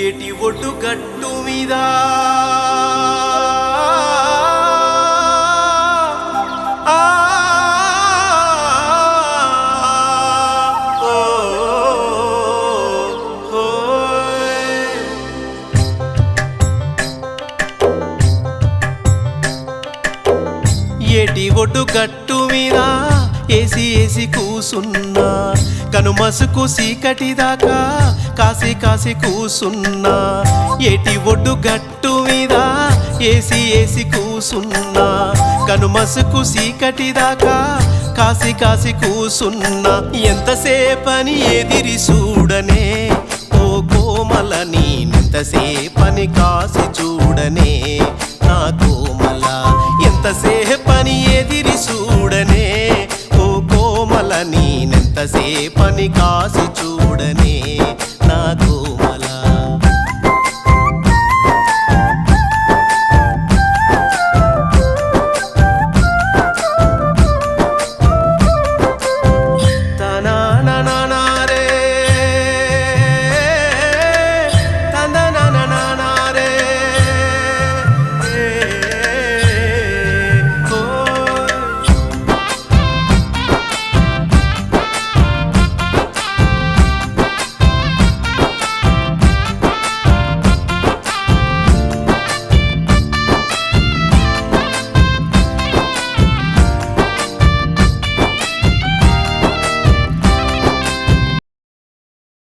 ఏటి ఒడ్డు గట్టు మీద ఏటి ఒడ్డు గట్టు మీద ఏసి కూసున్నా కనుమసుకు సీకటి దాకా కాసి కూసున్నా ఏటి ఒడ్డు గట్టు మీద ఏసి కూసున్నా కనుమసుకు సీకటి దాకా కాసి కూసున్నా ఎంతసేపని ఎదిరి చూడనే ఓ కోమల నేనెంతసేపని కాసి చూడనే నా కోమల ఎంతసేపని ఎదిరి చూడనే ఓ కోమల నేనెంతసేపని కాసి చూడనే